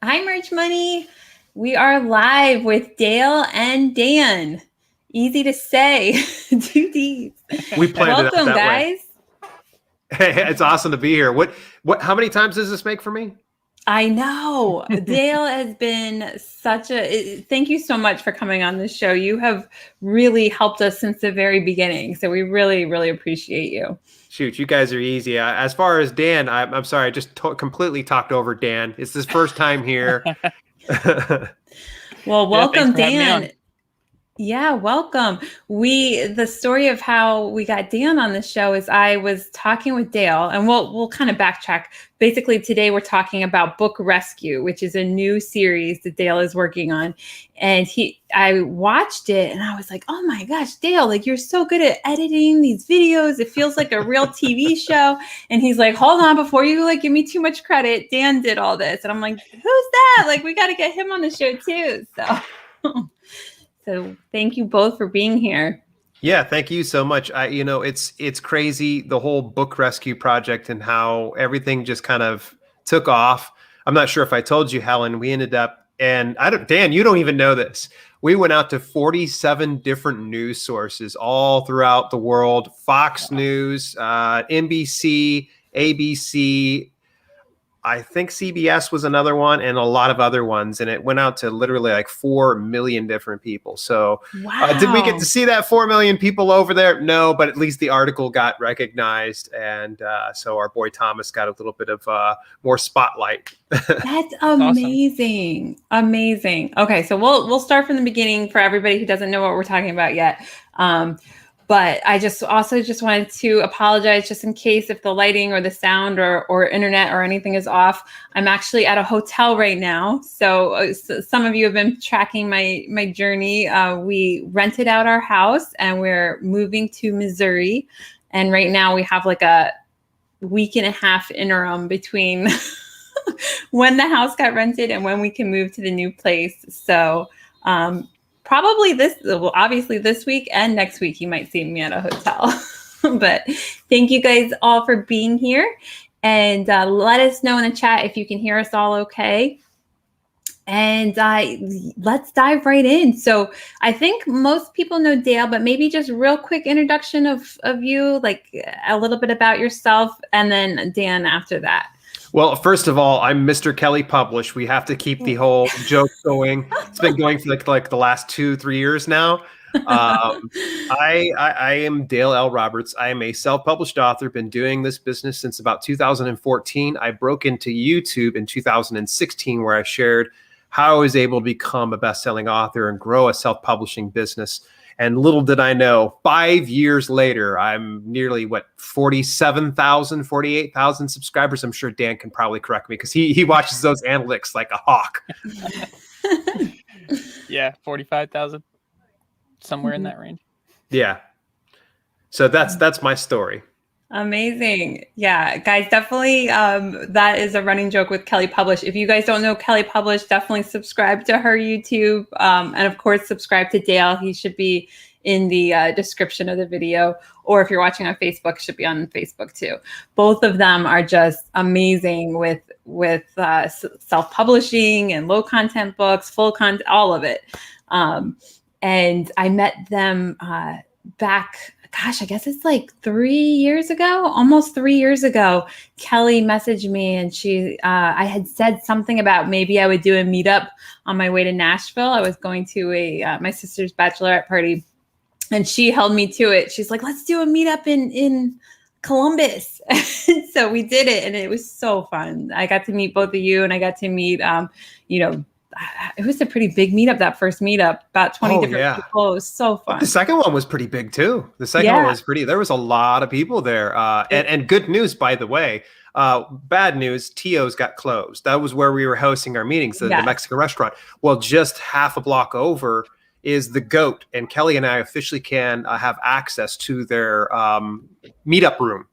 Hi, Merch Money. We are live with Dale and Dan. Easy to say. 2 Ds. We planned it out Welcome, that guys. way. It's awesome to be here. How many times does this make for me? I know. Dale has been thank you so much for coming on this show. You have really helped us since the very beginning. So we really, really appreciate you. Shoot, you guys are easy. As far as Dan, I'm sorry, I just completely talked over Dan. It's his first time here. Well, welcome, Dan. Yeah, welcome. The story of how we got Dan on the show is I was talking with Dale, and we'll kind of backtrack. Basically, today we're talking about Book Rescue, which is a new series that Dale is working on. And I watched it and I was like, oh my gosh, Dale, like you're so good at editing these videos. It feels like a real TV show. And he's like, hold on, before you like give me too much credit, Dan did all this. And I'm like, who's that? Like, we got to get him on the show too. So thank you both for being here. Yeah, thank you so much. It's crazy, the whole Book Rescue project and how everything just kind of took off. I'm not sure if I told you, Helen, we ended up, and Dan, you don't even know this. We went out to 47 different news sources all throughout the world. Fox News, NBC, ABC, I think CBS was another one, and a lot of other ones, and it went out to literally like 4 million different people. So wow. Did we get to see that 4 million people over there? No, but at least the article got recognized, and so our boy Thomas got a little bit of more spotlight. That's amazing. Awesome. Amazing. Okay, so we'll start from the beginning for everybody who doesn't know what we're talking about yet. But I just wanted to apologize just in case if the lighting or the sound or internet or anything is off. I'm actually at a hotel right now. So some of you have been tracking my journey. We rented out our house and we're moving to Missouri. And right now we have like a week and a half interim between when the house got rented and when we can move to the new place. So probably obviously this week and next week, you might see me at a hotel. But thank you guys all for being here. And let us know in the chat if you can hear us all okay. And let's dive right in. So I think most people know Dale, but maybe just real quick introduction of you, like a little bit about yourself, and then Dan after that. Well, first of all, I'm Mr. Kelly Publish. We have to keep the whole joke going. It's been going for like the last 2-3 years now. I am Dale L. Roberts. I am a self-published author. Been doing this business since about 2014. I broke into YouTube in 2016, where I shared how I was able to become a best-selling author and grow a self-publishing business. And little did I know, 5 years later, I'm nearly 47,000, 48,000 subscribers. I'm sure Dan can probably correct me because he watches those analytics like a hawk. Yeah, 45,000, somewhere in that range. Yeah. So that's my story. Amazing. Yeah, guys, definitely that is a running joke with Kelly Publish. If you guys don't know Kelly Publish, definitely subscribe to her YouTube. And of course, subscribe to Dale. He should be in the description of the video. Or if you're watching on Facebook, should be on Facebook too. Both of them are just amazing with self-publishing and low content books, full content, all of it. And I met them back, gosh, I guess it's like 3 years ago, almost 3 years ago. Kelly messaged me and I had said something about maybe I would do a meetup on my way to Nashville. I was going to my sister's bachelorette party and she held me to it. She's like, let's do a meetup in Columbus. And so we did it and it was so fun. I got to meet both of you and I got to meet, it was a pretty big meetup, that first meead-up, about 20 different people. It was so fun. The second one was pretty big too. The second one was there was a lot of people there. And good news, by the way, bad news, Tio's got closed. That was where we were hosting our meetings, the Mexican restaurant. Well, just half a block over is the Goat. And Kelly and I officially can have access to their meetup room.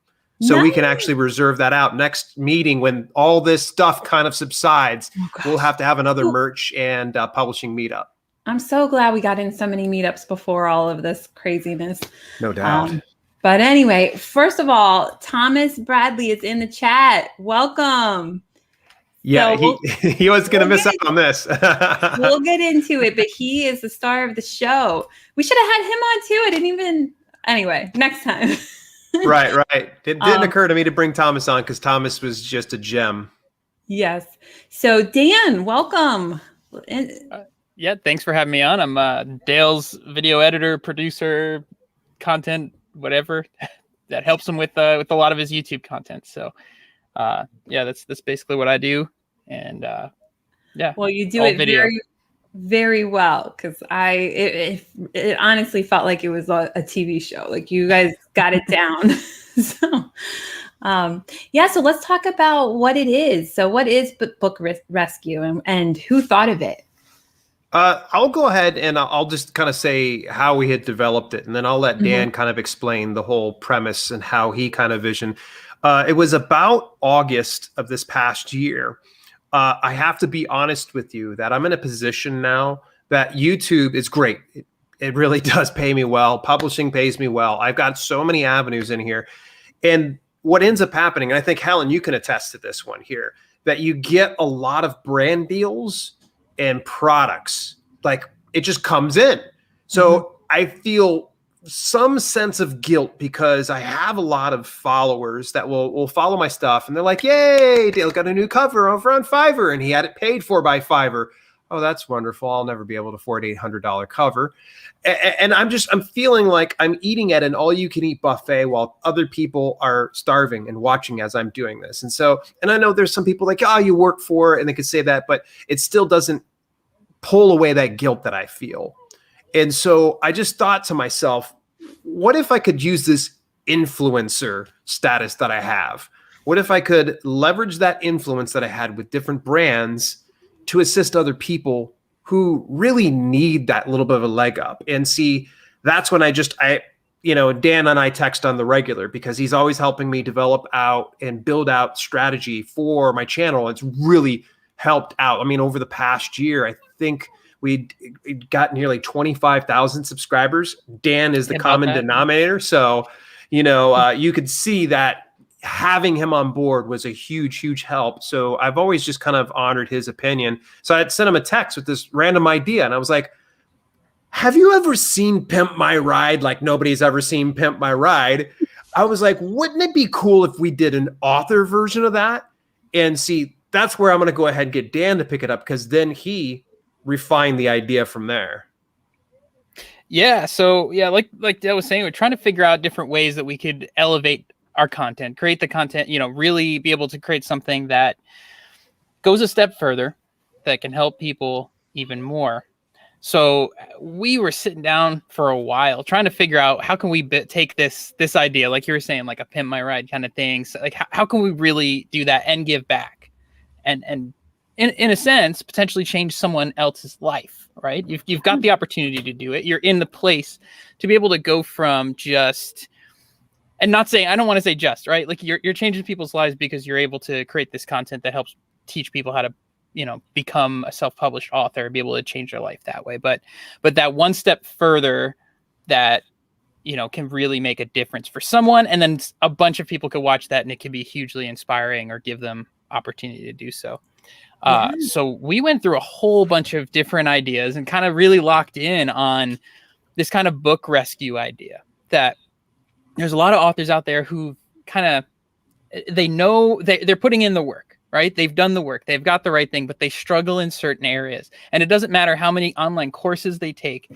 So we can actually reserve that out. Next meeting, when all this stuff kind of subsides, we'll have to have another merch and publishing meetup. I'm so glad we got in so many meetups before all of this craziness. No doubt. But anyway, first of all, Thomas Bradley is in the chat. Welcome. Yeah, So he was going to miss out get on this. we'll get into it, but he is the star of the show. We should have had him on too. I didn't even. Anyway, next time. Right. It didn't occur to me to bring Thomas on because Thomas was just a gem. Yes. So Dan, welcome. Yeah, thanks for having me on. I'm Dale's video editor, producer, content, whatever that helps him with a lot of his YouTube content. So, yeah, that's basically what I do. And yeah, well, you do it video. Very well, because it honestly felt like it was a TV show. Like you guys got it down. So yeah, so let's talk about what it is. So what is Book Rescue and who thought of it? I'll go ahead and I'll just kind of say how we had developed it, and then I'll let Dan kind of explain the whole premise and how he kind of visioned. It was about August of this past year. I have to be honest with you that I'm in a position now that YouTube is great. It really does pay me well. Publishing pays me well. I've got so many avenues in here. And what ends up happening, and I think, Helen, you can attest to this one here, that you get a lot of brand deals and products. Like it just comes in. So I feel some sense of guilt because I have a lot of followers that will follow my stuff and they're like, yay, Dale got a new cover over on Fiverr and he had it paid for by Fiverr. Oh, that's wonderful. I'll never be able to afford an $800 cover. And I'm feeling like I'm eating at an all you can eat buffet while other people are starving and watching as I'm doing this. And I know there's some people like, oh, you work for it, and they could say that, but it still doesn't pull away that guilt that I feel. And so I just thought to myself, what if I could use this influencer status that I have? What if I could leverage that influence that I had with different brands to assist other people who really need that little bit of a leg up? And see, that's when Dan and I text on the regular because he's always helping me develop out and build out strategy for my channel. It's really helped out. I mean, over the past year, I think we got nearly 25,000 subscribers. Dan is the common denominator. So, you could see that having him on board was a huge, huge help. So I've always just kind of honored his opinion. So I sent him a text with this random idea. And I was like, have you ever seen Pimp My Ride? Like nobody's ever seen Pimp My Ride. I was like, wouldn't it be cool if we did an author version of that? And see, that's where I'm going to go ahead and get Dan to pick it up because then he refined the idea from there. Yeah. So yeah, like I was saying, we're trying to figure out different ways that we could elevate our content, create the content, really be able to create something that goes a step further, that can help people even more. So we were sitting down for a while trying to figure out how can we take this idea, like you were saying, like a Pimp My Ride kind of thing. So like how can we really do that and give back and in a sense, potentially change someone else's life, right? You've got the opportunity to do it. You're in the place to be able to go from just, and not saying, I don't want to say just, right? Like you're changing people's lives because you're able to create this content that helps teach people how to, become a self-published author, be able to change their life that way. But that one step further that, can really make a difference for someone. And then a bunch of people could watch that and it can be hugely inspiring or give them opportunity to do so. So we went through a whole bunch of different ideas and kind of really locked in on this kind of book rescue idea that there's a lot of authors out there who kind of, they know they're putting in the work, right? They've done the work, they've got the right thing, but they struggle in certain areas. And it doesn't matter how many online courses they take,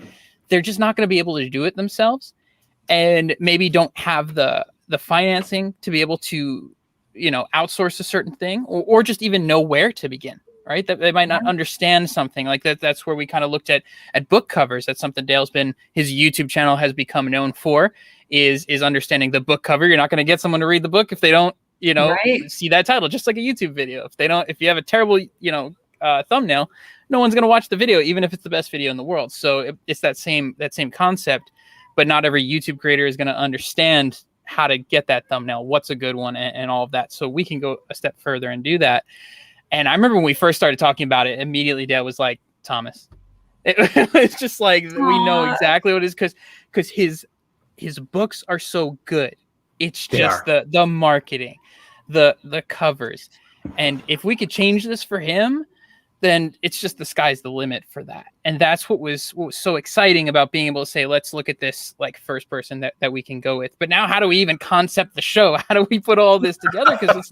they're just not going to be able to do it themselves and maybe don't have the financing to be able to outsource a certain thing or just even know where to begin, right? That they might not understand something like that. That's where we kind of looked at book covers. That's something his YouTube channel has become known for is understanding the book cover. You're not going to get someone to read the book if they don't, see that title, just like a YouTube video. If you have a terrible, thumbnail, no one's going to watch the video, even if it's the best video in the world. So it's that same concept, but not every YouTube creator is going to understand how to get that thumbnail, what's a good one, and all of that. So we can go a step further and do that. And I remember when we first started talking about it, immediately Dad was like, Thomas. It's just like, we know exactly what it is because his books are so good. It's just the marketing, the covers. And if we could change this for him, then it's just the sky's the limit for that. And that's what was so exciting about being able to say, let's look at this like first person that we can go with. But now how do we even concept the show? How do we put all this together? Because it's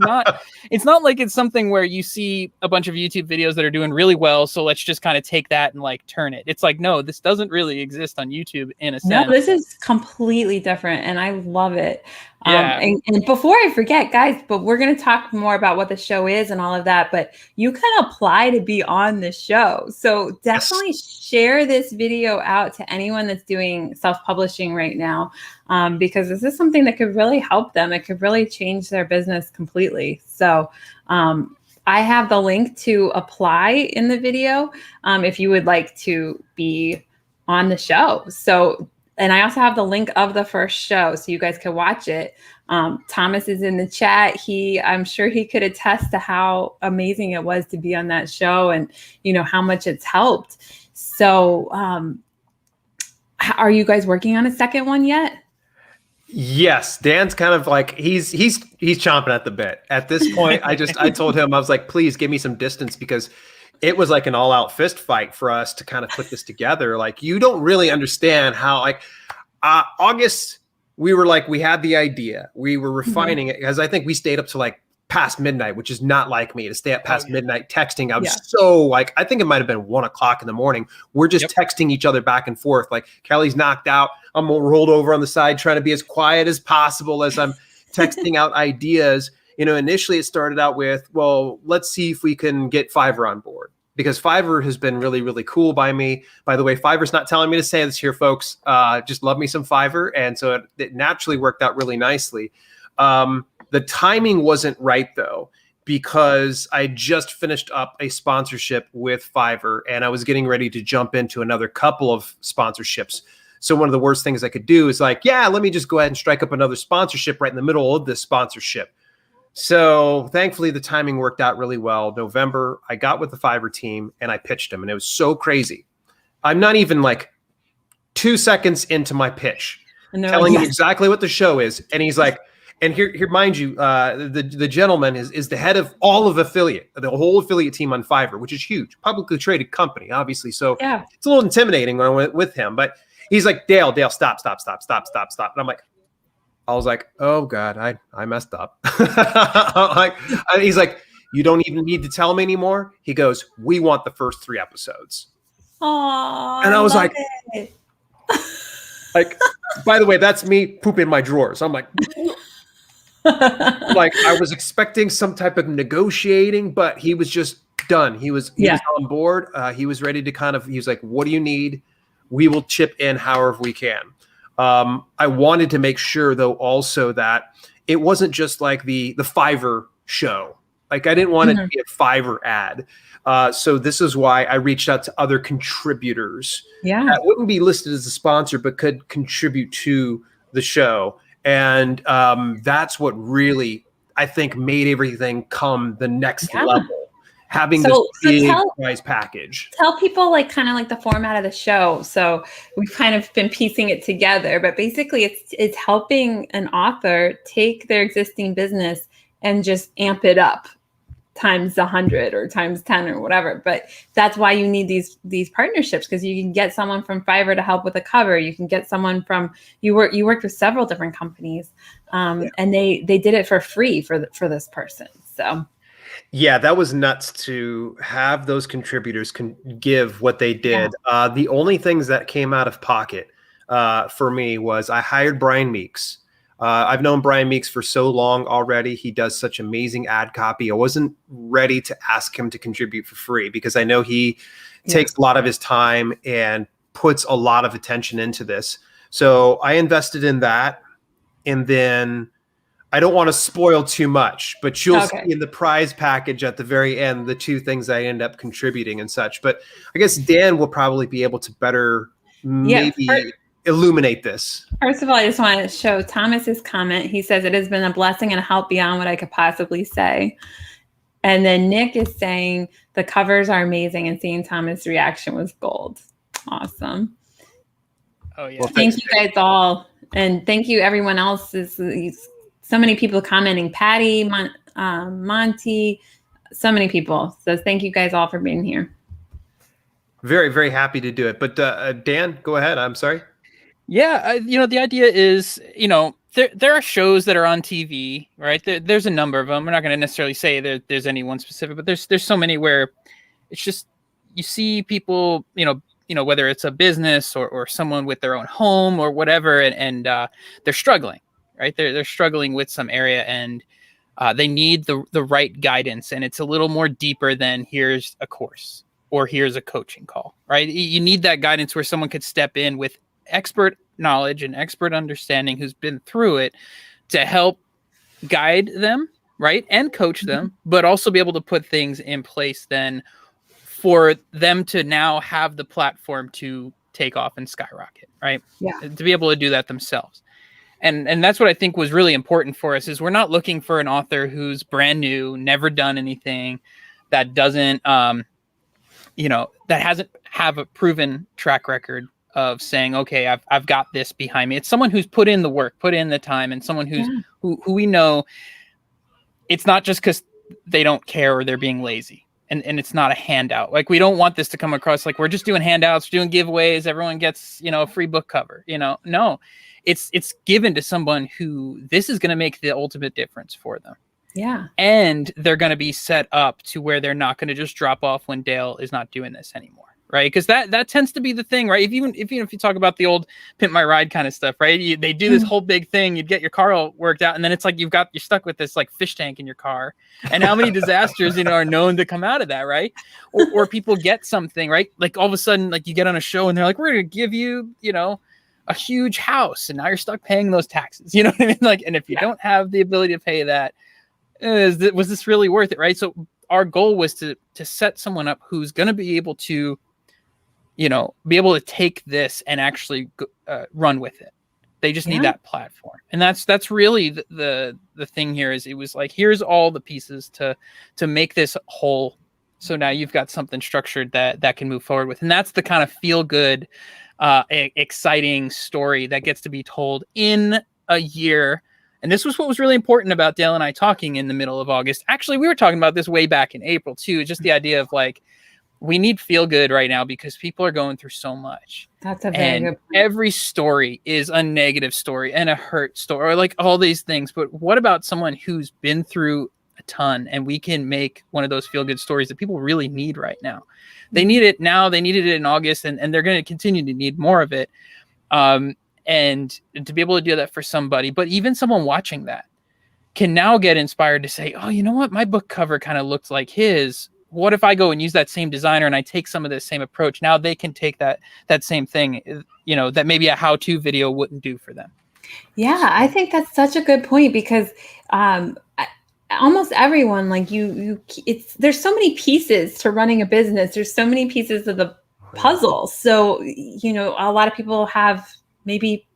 not like it's something where you see a bunch of YouTube videos that are doing really well, so let's just kind of take that and like turn it. It's like, no, this doesn't really exist on YouTube in a sense. No, this is completely different, and I love it. Yeah. And before I forget, guys, but we're going to talk more about what the show is and all of that, but you can apply to be on the show. So definitely share this video out to anyone that's doing self-publishing right now, because this is something that could really help them. It could really change their business completely. So I have the link to apply in the video if you would like to be on the show. So, and I also have the link of the first show so you guys can watch it. Thomas is in the chat. I'm sure he could attest to how amazing it was to be on that show and, you know, how much it's helped. So, are you guys working on a second one yet? Yes, Dan's kind of like he's chomping at the bit. At this point, I told him, I was like, please give me some distance, because it was like an all-out fist fight for us to kind of put this together. Like, you don't really understand how, like, August, we were like, we had the idea, we were refining it, because I think we stayed up to like past midnight, which is not like me to stay up past midnight texting. I was so like, I think it might have been 1 o'clock in the morning. We're just texting each other back and forth. Like, Kelly's knocked out, I'm rolled over on the side trying to be as quiet as possible as I'm texting out ideas. You know, initially it started out with, well, let's see if we can get Fiverr on board, because Fiverr has been really, really cool by me. By the way, Fiverr's not telling me to say this here, folks. Just love me some Fiverr. And so it naturally worked out really nicely. The timing wasn't right, though, because I just finished up a sponsorship with Fiverr, and I was getting ready to jump into another couple of sponsorships. So one of the worst things I could do is like, yeah, let me just go ahead and strike up another sponsorship right in the middle of this sponsorship. So thankfully, the timing worked out really well. November, I got with the Fiverr team and I pitched him, and it was so crazy. I'm not even like 2 seconds into my pitch, telling him exactly what the show is. And he's like, and here, mind you, the gentleman is the head of all of affiliate, the whole affiliate team on Fiverr, which is huge, publicly traded company, obviously. So it's a little intimidating when I went with him, but he's like, Dale, stop. And I'm like, I was like, oh God, I messed up. He's like, you don't even need to tell me anymore. He goes, we want the first 3 episodes. Aww, and I was like, like, by the way, that's me pooping my drawers. I'm like, like, I was expecting some type of negotiating, but he was just done. He was on board. He was ready to he was like, what do you need? We will chip in however we can. I wanted to make sure, though, also that it wasn't just like the Fiverr show. Like, I didn't want it to be a Fiverr ad. So this is why I reached out to other contributors that wouldn't be listed as a sponsor, but could contribute to the show. And that's what really, I think, made everything come the next level. Having this big prize package. Tell people like kind of like the format of the show. So we've kind of been piecing it together, but basically it's helping an author take their existing business and just amp it up times 100 or times 10 or whatever. But that's why you need these partnerships, because you can get someone from Fiverr to help with a cover. You can get someone from you worked with several different companies, and they did it for free for this person. So. Yeah, that was nuts to have those contributors give what they did. The only things that came out of pocket for me was I hired Brian Meeks. I've known Brian Meeks for so long already. He does such amazing ad copy. I wasn't ready to ask him to contribute for free, because I know he takes a lot of his time and puts a lot of attention into this. So I invested in that. And then I don't want to spoil too much, but you'll see in the prize package at the very end the 2 things I end up contributing and such. But I guess Dan will probably be able to better illuminate this. First of all, I just want to show Thomas's comment. He says, it has been a blessing and a help beyond what I could possibly say. And then Nick is saying the covers are amazing, and seeing Thomas' reaction was gold. Awesome. Oh yeah. Well, thank you guys all. And thank you everyone else. So many people commenting. Patty, Monty, so many people. So thank you guys all for being here. Very, very happy to do it. But Dan, go ahead. I'm sorry. Yeah, the idea is, there are shows that are on TV, right? There's a number of them. We're not going to necessarily say there's any one specific, but there's so many where it's just you see people, whether it's a business or someone with their own home or whatever, and they're struggling, right? They're struggling with some area, and they need the right guidance, and it's a little more deeper than here's a course or here's a coaching call, right? You need that guidance where someone could step in with expert knowledge and expert understanding who's been through it to help guide them, right? And coach them, but also be able to put things in place then for them to now have the platform to take off and skyrocket, right? Yeah. To be able to do that themselves. And that's what I think was really important for us is we're not looking for an author who's brand new, never done anything, that doesn't, that hasn't have a proven track record of saying, okay, I've got this behind me. It's someone who's put in the work, put in the time, and someone who we know it's not just because they don't care or they're being lazy. And it's not a handout. Like, we don't want this to come across like we're just doing handouts, doing giveaways, everyone gets, a free book cover. No, it's given to someone who this is going to make the ultimate difference for them. Yeah. And they're going to be set up to where they're not going to just drop off when Dale is not doing this anymore. Right. Because that tends to be the thing. Right. If you talk about the old Pimp My Ride kind of stuff. Right. They do this whole big thing. You'd get your car all worked out. And then it's like you're stuck with this like fish tank in your car. And how many disasters, are known to come out of that. Right. Or people get something. Right. Like all of a sudden, like you get on a show and they're like, we're going to give you, a huge house. And now you're stuck paying those taxes. You know what I mean? Like, and if you don't have the ability to pay that, was this really worth it? Right. So our goal was to set someone up who's going to be able to, be able to take this and actually run with it. They just need that platform. And that's really the thing here is it was like, here's all the pieces to make this whole. So now you've got something structured that can move forward with. And that's the kind of feel good, exciting story that gets to be told in a year. And this was what was really important about Dale and I talking in the middle of August. Actually, we were talking about this way back in April too. Just the idea of like, we need feel good right now because people are going through so much. That's a very good point. Every story is a negative story and a hurt story, or like all these things. But what about someone who's been through a ton, and we can make one of those feel good stories that people really need right now? They need it now. They needed it in August, and they're going to continue to need more of it. And to be able to do that for somebody, but even someone watching that can now get inspired to say, oh, you know what? My book cover kind of looked like his. What if I go and use that same designer and I take some of the same approach? Now they can take that same thing, that maybe a how-to video wouldn't do for them. Yeah, I think that's such a good point because almost everyone, like there's so many pieces to running a business. There's so many pieces of the puzzle. So, a lot of people have maybe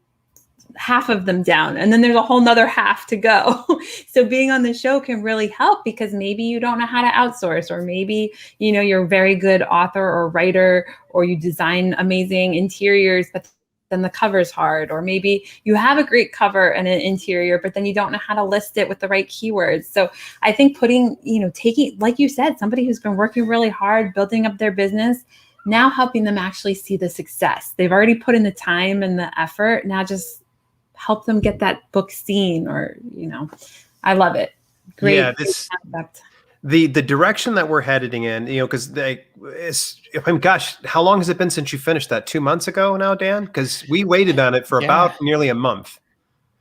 half of them down, and then there's a whole nother half to go. So being on the show can really help because maybe you don't know how to outsource, or maybe, you're a very good author or writer, or you design amazing interiors, but then the cover's hard, or maybe you have a great cover and an interior, but then you don't know how to list it with the right keywords. So I think taking, like you said, somebody who's been working really hard, building up their business, now helping them actually see the success. They've already put in the time and the effort. Now just help them get that book seen, or, I love it. Great. Yeah, the direction that we're heading in, because gosh, how long has it been since you finished that? 2 months ago now, Dan? Because we waited on it for about nearly a month.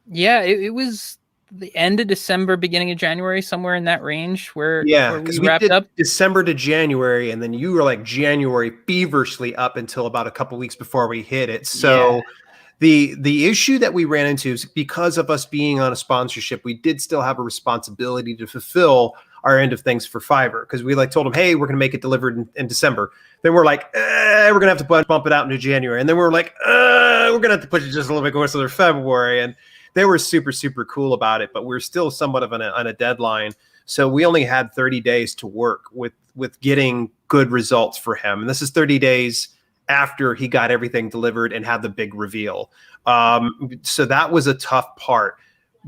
Yeah, it was the end of December, beginning of January, somewhere in that range where we wrapped did up. December to January, and then you were like January feverishly up until about a couple weeks before we hit it. So the issue that we ran into is because of us being on a sponsorship, we did still have a responsibility to fulfill our end of things for Fiverr, because we told them, hey, we're going to make it delivered in December. Then we're like, we're going to have to bump it out into January. And then we're like, we're going to have to push it just a little bit closer to February. And they were super, super cool about it, but we're still somewhat of on a deadline. So we only had 30 days to work with getting good results for him. And this is 30 days after he got everything delivered and had the big reveal. So that was a tough part.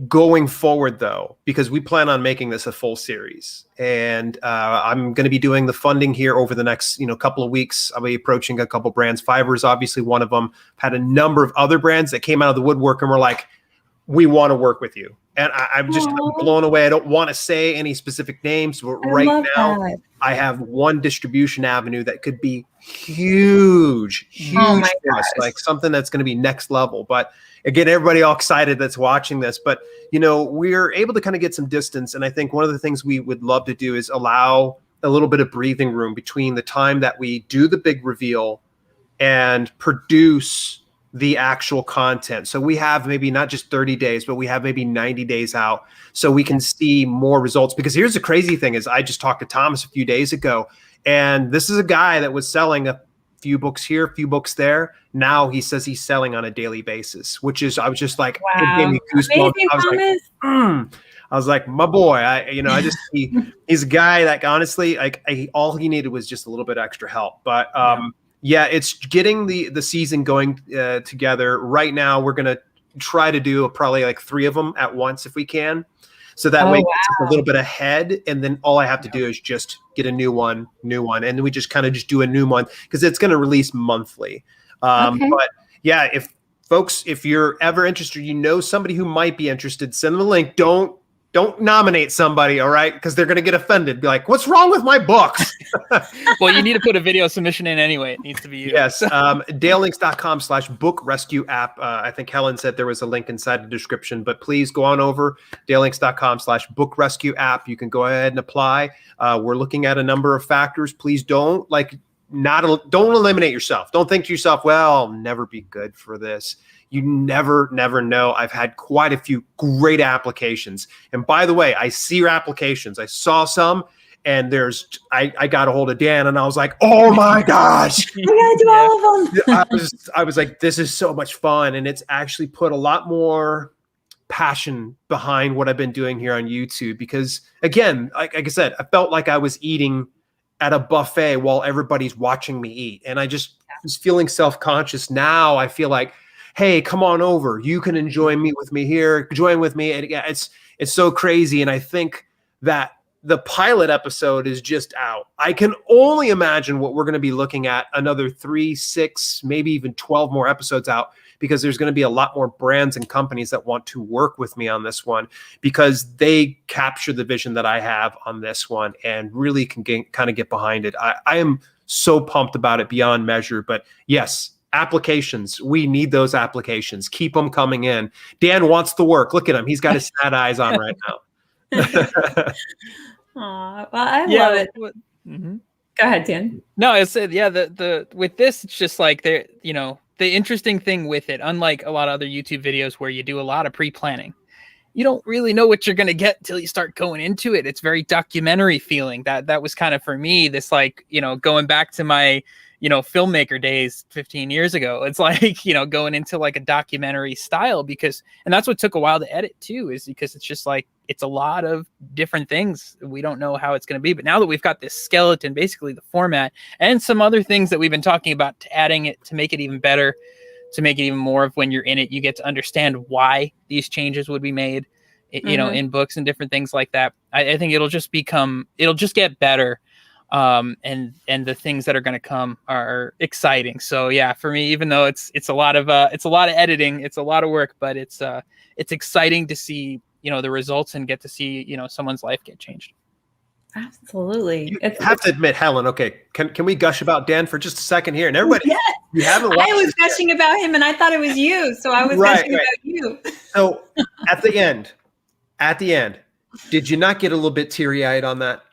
going forward, though, because we plan on making this a full series, and I'm going to be doing the funding here over the next couple of weeks. I'll be approaching a couple brands. Fiverr is obviously one of them. I've had a number of other brands that came out of the woodwork and were like, we want to work with you. And I'm blown away. I don't want to say any specific names, but right now I have one distribution avenue that could be huge for us, like something that's going to be next level. But again, everybody all excited that's watching this, but we're able to kind of get some distance. And I think one of the things we would love to do is allow a little bit of breathing room between the time that we do the big reveal and produce the actual content. So we have maybe not just 30 days, but we have maybe 90 days out so we can see more results. Because here's the crazy thing is I just talked to Thomas a few days ago, and this is a guy that was selling a few books here, a few books there. Now he says he's selling on a daily basis, which is, I was just like, it gave me goosebumps. I was like, my boy, he's a guy that honestly, like all he needed was just a little bit extra help. But yeah, it's getting the season going together. Right now, we're going to try to do probably like 3 of them at once if we can. So that way it's a little bit ahead. And then all I have to do is just get a new one. And then we just kind of just do a new one because it's going to release monthly. But yeah, if you're ever interested, somebody who might be interested, send them a link. Don't nominate somebody, all right? Because they're going to get offended. Be like, what's wrong with my books? Well, you need to put a video submission in anyway. It needs to be you. Yes. DaleLinks.com/bookrescueapp. I think Helen said there was a link inside the description, but please go on over DaleLinks.com/bookrescueapp. You can go ahead and apply. We're looking at a number of factors. Please don't eliminate yourself. Don't think to yourself, well, I'll never be good for this. You never know. I've had quite a few great applications. And by the way, I see your applications. I saw some, and I got a hold of Dan, and I was like, oh my gosh. I gotta do all of them. I was like, this is so much fun. And it's actually put a lot more passion behind what I've been doing here on YouTube. Because again, like I said, I felt like I was eating at a buffet while everybody's watching me eat. And I just was feeling self-conscious. Now I feel like, hey, come on over. You can join with me here. Join with me. And yeah, it's so crazy. And I think that the pilot episode is just out. I can only imagine what we're going to be looking at another 3, 6, maybe even 12 more episodes out, because there's going to be a lot more brands and companies that want to work with me on this one because they capture the vision that I have on this one and really can kind of get behind it. I am so pumped about it beyond measure. But yes, applications. We need those applications. Keep them coming in. Dan wants to work. Look at him. He's got his sad eyes on right now. Aw, well, I love it. Mm-hmm. Go ahead, Dan. No, I said, the with this, it's just like the interesting thing with it, unlike a lot of other YouTube videos where you do a lot of pre-planning, you don't really know what you're going to get until you start going into it. It's very documentary feeling. That was kind of for me, this going back to my filmmaker days 15 years ago. It's like, going into like a documentary style and that's what took a while to edit too, is because it's just like, it's a lot of different things. We don't know how it's going to be, but now that we've got this skeleton, basically the format and some other things that we've been talking about, adding it to make it even better, to make it even more of when you're in it, you get to understand why these changes would be made, in books and different things like that. I think it'll just get better. And the things that are going to come are exciting. So yeah, for me, even though it's a lot of editing, it's a lot of work, but it's exciting to see, the results and get to see, someone's life get changed. Absolutely. You have to admit, Helen, okay, can we gush about Dan for just a second here? And everybody, you haven't watched I was gushing about him and I thought it was you. So I was gushing about you. So at the end, did you not get a little bit teary-eyed on that?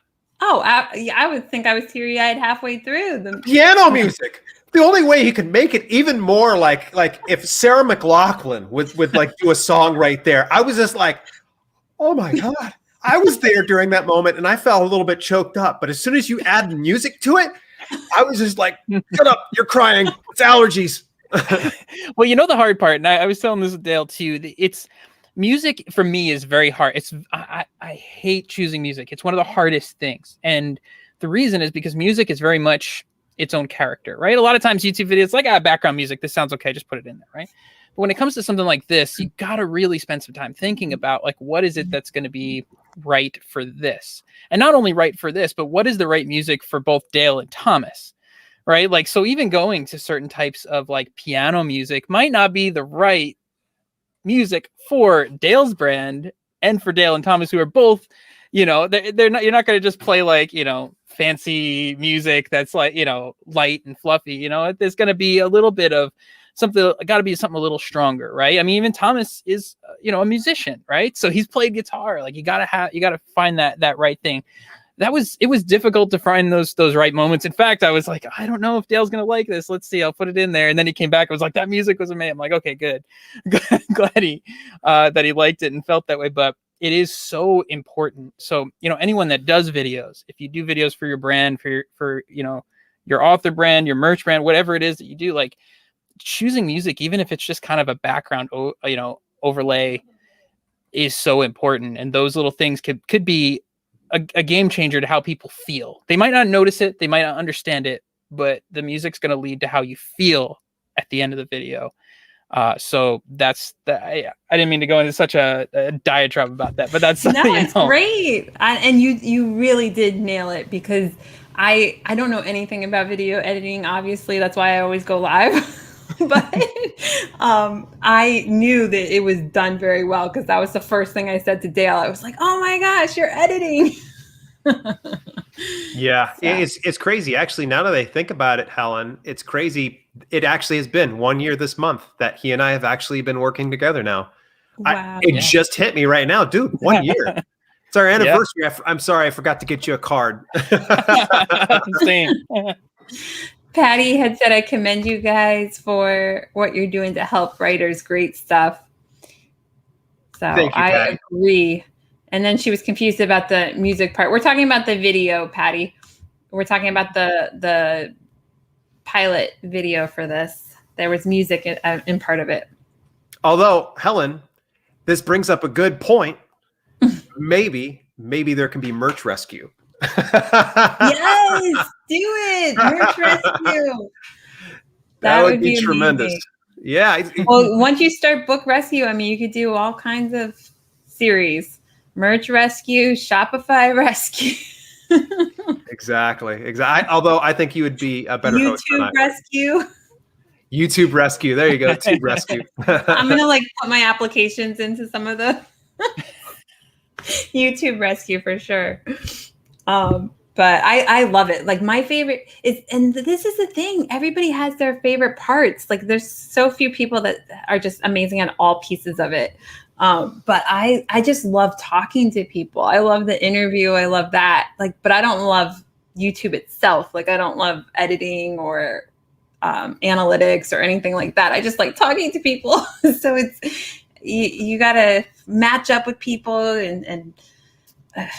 Oh, I would think I was teary-eyed halfway through the piano music. The only way he could make it even more like if Sarah McLachlan would like do a song right there. I was just like, oh my God. I was there during that moment and I felt a little bit choked up. But as soon as you add the music to it, I was just like, shut up, you're crying. It's allergies. Well, the hard part, and I was telling this to Dale too, it's music for me is very hard. I hate choosing music. It's one of the hardest things. And the reason is because music is very much its own character, right? A lot of times YouTube videos like, background music, this sounds okay, just put it in there, right? But when it comes to something like this, you got to really spend some time thinking about like, what is it that's going to be right for this? And not only right for this, but what is the right music for both Dale and Thomas? Right. Like, so even going to certain types of like piano music might not be the right music for Dale's brand and for Dale and Thomas, who are both, you know, they're not, you're not going to just play like, you know, fancy music that's like, you know, light and fluffy, you know, there's going to be a little bit of something, got to be something a little stronger, right? I mean, even Thomas is, you know, a musician, right? So he's played guitar. Like you got to find that right thing. It was difficult to find those right moments. In fact, I was like, I don't know if Dale's going to like this. Let's see. I'll put it in there. And then he came back. I was like, that music was amazing. I'm like, okay, good. Glad that he liked it and felt that way. But it is so important. So, you know, anyone that does videos, if you do videos for your brand, for you know, your author brand, your merch brand, whatever it is that you do, like choosing music, even if it's just kind of a background, you know, overlay, is so important. And those little things could be a game changer to how people feel. They might not notice it, they might not understand it, but the music's going to lead to how you feel at the end of the video. So that's I didn't mean to go into such a diatribe about that, but that's no, it's great. And you really did nail it, because I don't know anything about video editing. Obviously, that's why I always go live. But I knew that it was done very well, because that was the first thing I said to Dale. I was like, oh my gosh, you're editing. Yeah, so. It's crazy. Actually, now that I think about it, Helen, it's crazy. It actually has been 1 year this month that he and I have actually been working together now. Wow. It just hit me right now, dude. 1 year. It's our anniversary. Yeah. I'm sorry, I forgot to get you a card. Same. Patty had said, I commend you guys for what you're doing to help writers. Great stuff. So Thank you, I agree. And then she was confused about the music part. We're talking about the video, Patty. We're talking about the pilot video for this. There was music in part of it. Although, Helen, this brings up a good point. Maybe there can be merch rescue. Yes, do it. Merch rescue. That would be tremendous. Amazing. Yeah. Well, once you start book rescue, I mean, you could do all kinds of series. Merch rescue, Shopify rescue. Exactly. Although I think you would be a better host than I would. Rescue. YouTube rescue. There you go. Tube rescue. I'm gonna like put my applications into some of the YouTube rescue for sure. But I love it. Like my favorite is, and this is the thing, everybody has their favorite parts. Like there's so few people that are just amazing on all pieces of it. But I just love talking to people. I love the interview. I love that. Like, but I don't love YouTube itself. Like I don't love editing or analytics or anything like that. I just like talking to people. So it's, you got to match up with people and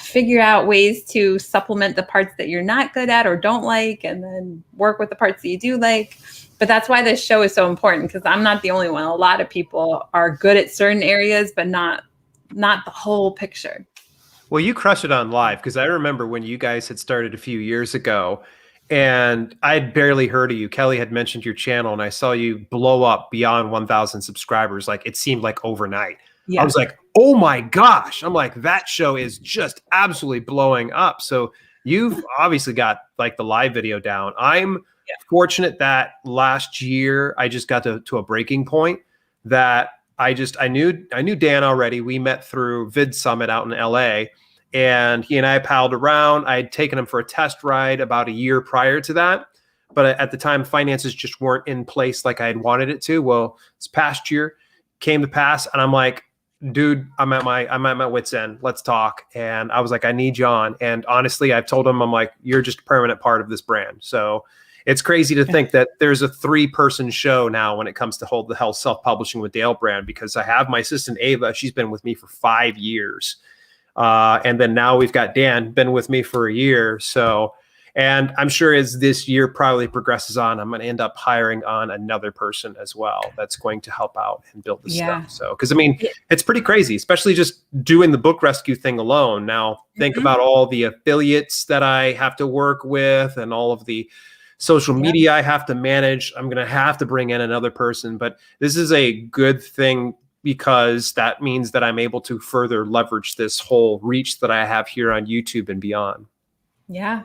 figure out ways to supplement the parts that you're not good at or don't like, and then work with the parts that you do like. But that's why this show is so important, because I'm not the only one. A lot of people are good at certain areas, but not the whole picture. Well, you crush it on live, because I remember when you guys had started a few years ago, and I'd barely heard of you. Kelly had mentioned your channel, and I saw you blow up beyond 1,000 subscribers. Like it seemed like overnight. Yeah. I was like, oh my gosh. I'm like, that show is just absolutely blowing up. So you've obviously got like the live video down. I'm fortunate that last year I just got to a breaking point that I knew Dan already. We met through Vid Summit out in LA, and he and I palled around. I had taken him for a test ride about a year prior to that, but at the time finances just weren't in place like I had wanted it to. Well, this past year came to pass, and I'm like, dude, I'm at my wit's end. Let's talk. And I was like, I need you on. And honestly, I've told him, I'm like, you're just a permanent part of this brand. So it's crazy to think that there's a 3-person show now when it comes to Hold the Hell Self-Publishing with Dale brand, because I have my assistant Ava. She's been with me for 5 years. And then now we've got Dan, been with me for a year. So, and I'm sure as this year probably progresses on, I'm going to end up hiring on another person as well that's going to help out and build the stuff. So, because I mean, it's pretty crazy, especially just doing the book rescue thing alone. Now, think about all the affiliates that I have to work with and all of the Social media I have to manage. I'm going to have to bring in another person, but this is a good thing because that means that I'm able to further leverage this whole reach that I have here on YouTube and beyond. Yeah.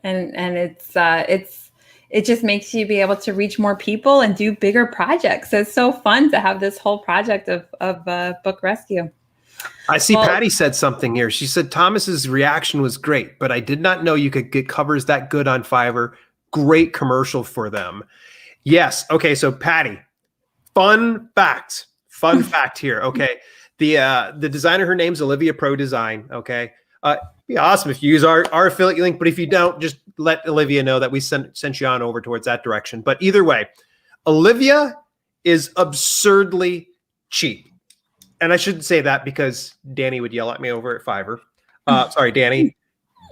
And it just makes you be able to reach more people and do bigger projects. So it's so fun to have this whole project of book rescue. I see Patty said something here. She said Thomas's reaction was great, but I did not know you could get covers that good on Fiverr. Great commercial for them. Yes. Okay. So Patty, fun fact here. Okay. The designer, her name's Olivia Pro Design. Okay. It'd be awesome if you use our affiliate link, but if you don't, just let Olivia know that we sent you on over towards that direction. But either way, Olivia is absurdly cheap. And I shouldn't say that because Danny would yell at me over at Fiverr. Sorry, Danny.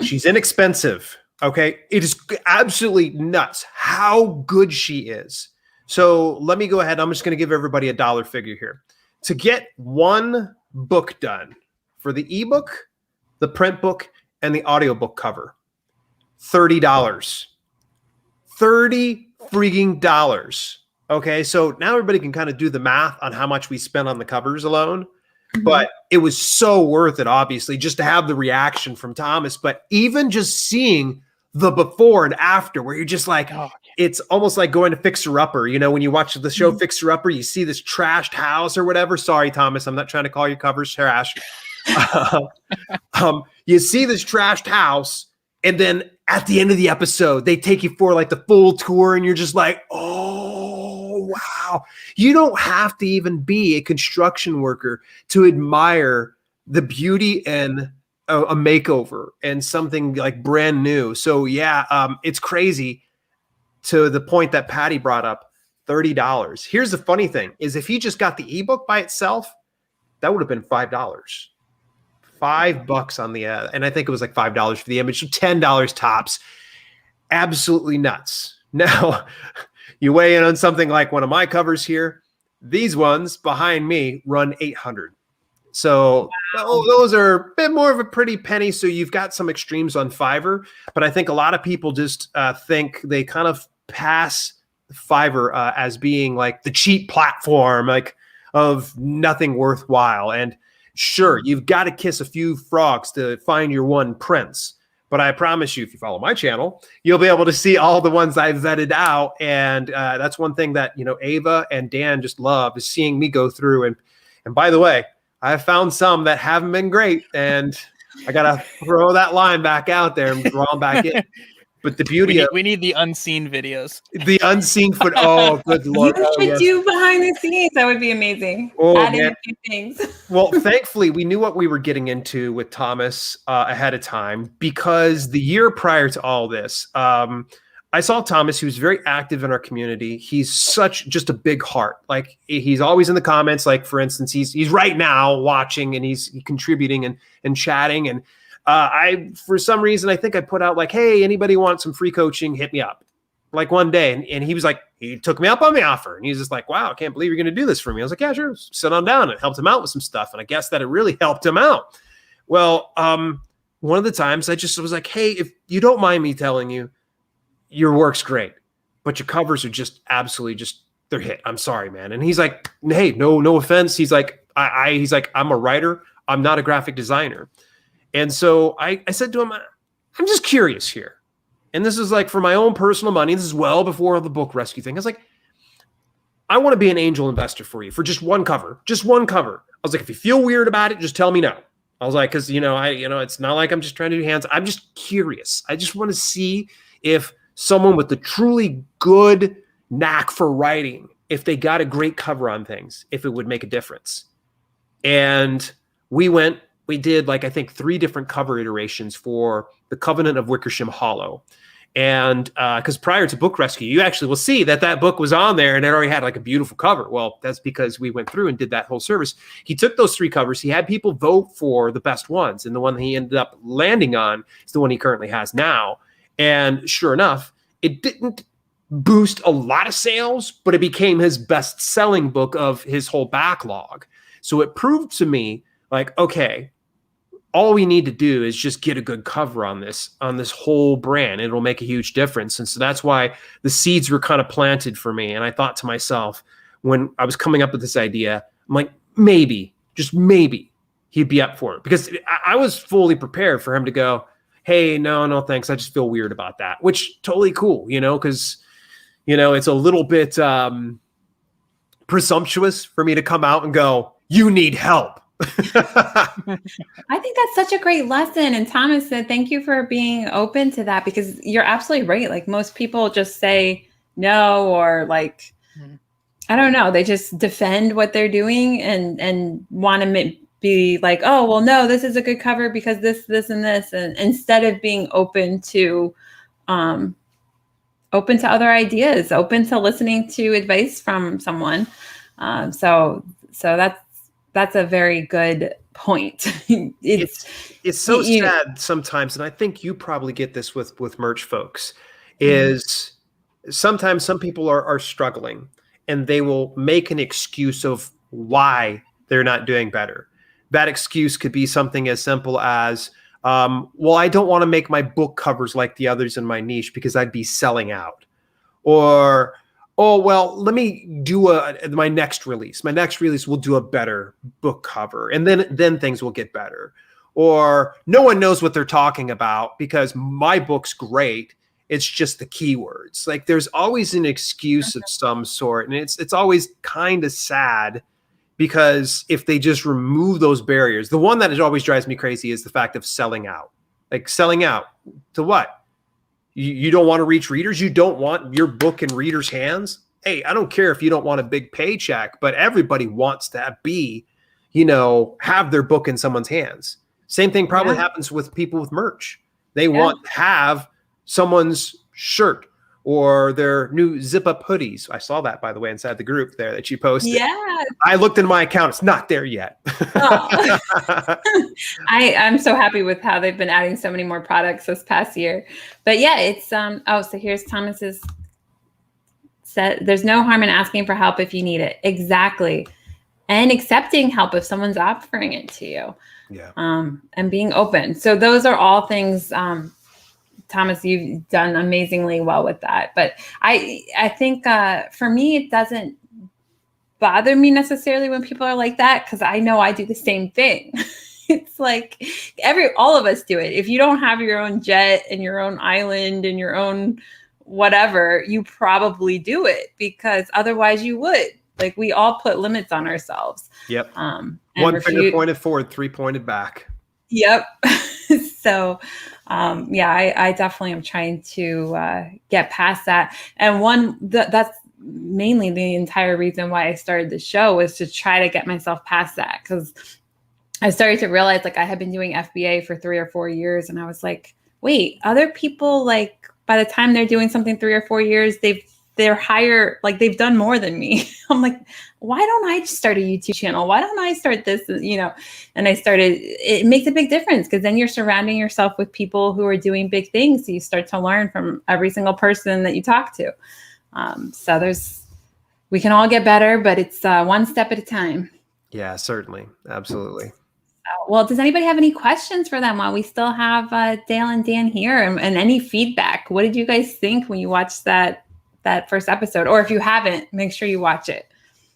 She's inexpensive. Okay. It is absolutely nuts how good she is. So let me go ahead. I'm just going to give everybody a dollar figure here. To get one book done for the ebook, the print book, and the audiobook cover, $30. 30 freaking dollars. Okay, so now everybody can kind of do the math on how much we spent on the covers alone. Mm-hmm. But it was so worth it, obviously, just to have the reaction from Thomas. But even just seeing the before and after, where you're just like, it's almost like going to Fixer Upper. You know, when you watch the show Fixer Upper, you see this trashed house or whatever. Sorry, Thomas, I'm not trying to call your covers trash. You see this trashed house, and then at the end of the episode, they take you for like the full tour, and you're just like, oh, wow. You don't have to even be a construction worker to admire the beauty in a makeover and something like brand new. So yeah, it's crazy to the point that Patty brought up, $30. Here's the funny thing is if he just got the ebook by itself, that would have been $5. $5 on the, and I think it was like $5 for the image, so $10 tops. Absolutely nuts. Now, you weigh in on something like one of my covers here. These ones behind me run $800. So those are a bit more of a pretty penny. So you've got some extremes on Fiverr, but I think a lot of people just think they kind of pass Fiverr as being like the cheap platform, like of nothing worthwhile. And sure, you've got to kiss a few frogs to find your one prince. But I promise you, if you follow my channel, you'll be able to see all the ones I've vetted out. And that's one thing that, you know, Ava and Dan just love is seeing me go through. And by the way, I've found some that haven't been great. And I got to throw that line back out there and draw them back in. But the beauty we need the unseen videos. The unseen foot. Oh, good Lord. You should do behind the scenes. That would be amazing. Oh, adding man. a few things. Well, thankfully, we knew what we were getting into with Thomas ahead of time because the year prior to all this, I saw Thomas. He was very active in our community. He's such just a big heart. Like he's always in the comments. Like for instance, he's right now watching and he's contributing and chatting. And for some reason, I think I put out like, hey, anybody want some free coaching? Hit me up. Like one day, and he was like, he took me up on the offer, and he's just like, wow, I can't believe you're going to do this for me. I was like, yeah, sure. Sit on down, and helped him out with some stuff, and I guess that it really helped him out. Well, one of the times I just was like, hey, if you don't mind me telling you, your work's great, but your covers are just absolutely just they're hit. I'm sorry, man. And he's like, hey, no offense. He's like, he's like, I'm a writer. I'm not a graphic designer. And so I said to him, I'm just curious here. And this is like for my own personal money. This is well before the book rescue thing. I was like, I want to be an angel investor for you for just one cover. Just one cover. I was like, if you feel weird about it, just tell me no. I was like, because it's not like I'm just trying to do hands. I'm just curious. I just want to see if someone with a truly good knack for writing, if they got a great cover on things, if it would make a difference. And we did like, I think 3 different cover iterations for the Covenant of Wickersham Hollow. And because prior to Book Rescue, you actually will see that book was on there and it already had like a beautiful cover. Well, that's because we went through and did that whole service. He took those 3 covers. He had people vote for the best ones. And the one that he ended up landing on is the one he currently has now. And sure enough, it didn't boost a lot of sales, but it became his best-selling book of his whole backlog. So it proved to me like, okay, all we need to do is just get a good cover on this whole brand. It'll make a huge difference. And so that's why the seeds were kind of planted for me. And I thought to myself, when I was coming up with this idea, I'm like, maybe, just maybe he'd be up for it, because I was fully prepared for him to go, hey, no, thanks. I just feel weird about that, which totally cool, because, it's a little bit presumptuous for me to come out and go, you need help. I think that's such a great lesson. And Thomas said, thank you for being open to that, because you're absolutely right. Like, most people just say no, or like, I don't know, they just defend what they're doing and want to be like, oh, well, no, this is a good cover because this, and this, and instead of being open to other ideas, open to listening to advice from someone. So that's a very good point. It's so sad sometimes, and I think you probably get this with merch folks, is sometimes some people are struggling, and they will make an excuse of why they're not doing better. That excuse could be something as simple as, well, I don't want to make my book covers like the others in my niche because I'd be selling out. Or, oh, well, let me do my next release. My next release will do a better book cover, and then things will get better. Or no one knows what they're talking about because my book's great. It's just the keywords. Like, there's always an excuse of some sort, and it's always kind of sad, because if they just remove those barriers, the one that always drives me crazy is the fact of selling out. Like, selling out to what? You don't want to reach readers? You don't want your book in readers' hands? Hey, I don't care if you don't want a big paycheck, but everybody wants to have their book in someone's hands. Same thing probably happens with people with merch. They want to have someone's shirt or their new zip up hoodies. I saw that, by the way, inside the group there that you posted. Yeah. I looked in my account. It's not there yet. Oh. I'm so happy with how they've been adding so many more products this past year. But yeah, it's, so here's Thomas's set. There's no harm in asking for help if you need it. Exactly. And accepting help if someone's offering it to you. Yeah. And being open. So those are all things, Thomas, you've done amazingly well with that. But I think for me, it doesn't bother me necessarily when people are like that, because I know I do the same thing. It's like all of us do it. If you don't have your own jet and your own island and your own whatever, you probably do it, because otherwise you would. Like, we all put limits on ourselves. Yep. One finger pointed forward, 3 pointed back. Yep. So, I definitely am trying to get past that. And that's mainly the entire reason why I started the show, was to try to get myself past that. Because I started to realize, like, I had been doing FBA for 3 or 4 years, and I was like, wait, other people, like, by the time they're doing something 3 or 4 years, they're higher, like, they've done more than me. I'm like, why don't I just start a YouTube channel? Why don't I start this? And it makes a big difference, because then you're surrounding yourself with people who are doing big things. So you start to learn from every single person that you talk to. So we can all get better, but it's one step at a time. Yeah, certainly. Absolutely. Well, does anybody have any questions for them while we still have Dale and Dan here, and any feedback? What did you guys think when you watched that first episode? Or if you haven't, make sure you watch it.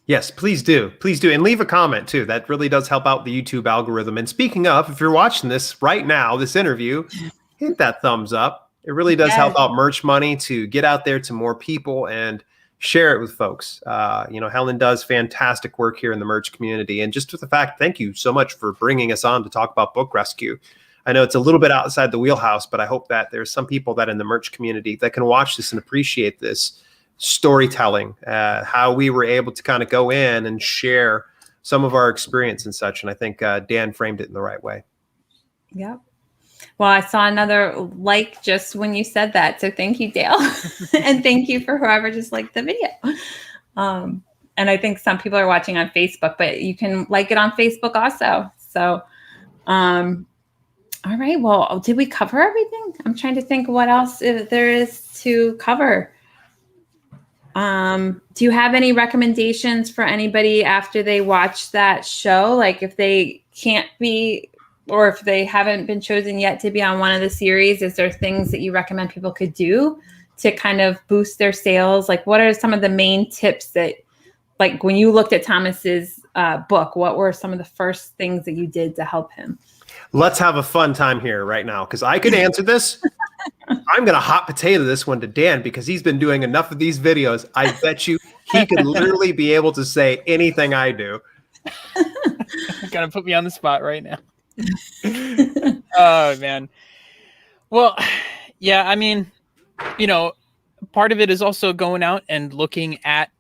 Yes, please do. Please do. And leave a comment too. That really does help out the YouTube algorithm. And speaking of, if you're watching this right now, this interview, hit that thumbs up. It really does help out Merch Money to get out there to more people and share it with folks. Helen does fantastic work here in the merch community. And just with the fact, thank you so much for bringing us on to talk about Book Rescue. I know it's a little bit outside the wheelhouse, but I hope that there's some people that in the merch community that can watch this and appreciate this storytelling, how we were able to kind of go in and share some of our experience and such. And I think Dan framed it in the right way. Yep. Well, I saw another like just when you said that. So thank you, Dale. And thank you for whoever just liked the video. And I think some people are watching on Facebook, but you can like it on Facebook also. So, all right. Well, did we cover everything? I'm trying to think what else there is to cover. Do you have any recommendations for anybody after they watch that show? Like, if they can't be or if they haven't been chosen yet to be on one of the series, is there things that you recommend people could do to kind of boost their sales? Like, what are some of the main tips that, like, when you looked at Thomas's book, what were some of the first things that you did to help him? Let's have a fun time here right now, because I could answer this. I'm going to hot potato this one to Dan because he's been doing enough of these videos. I bet you he could literally be able to say anything I do. Gotta put me on the spot right now. Oh, man. Well, yeah, I mean, you know, part of it is also going out and looking at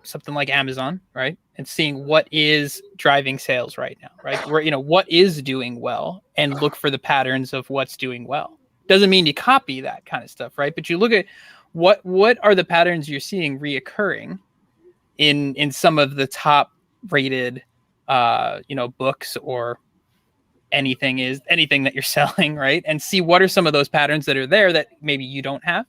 something like Amazon, right? And seeing what is driving sales right now, right? Where, you know, what is doing well, and look for the patterns of what's doing well. Doesn't mean you copy that kind of stuff, right? But you look at what are the patterns you're seeing reoccurring in some of the top rated books or anything that you're selling, right? And see what are some of those patterns that are there that maybe you don't have,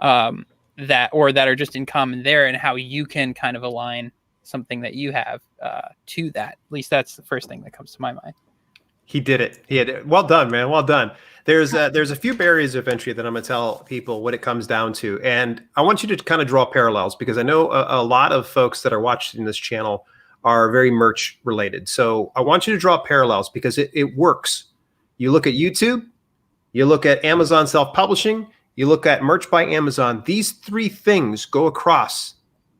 that are just in common there, and how you can kind of align something that you have to that. At least that's the first thing that comes to my mind. He did it. He had it. Well done, man. Well done. There's a few barriers of entry that I'm going to tell people what it comes down to. And I want you to kind of draw parallels, because I know a lot of folks that are watching this channel are very merch related. So I want you to draw parallels, because it works. You look at YouTube, you look at Amazon self-publishing, you look at merch by Amazon. These three things go across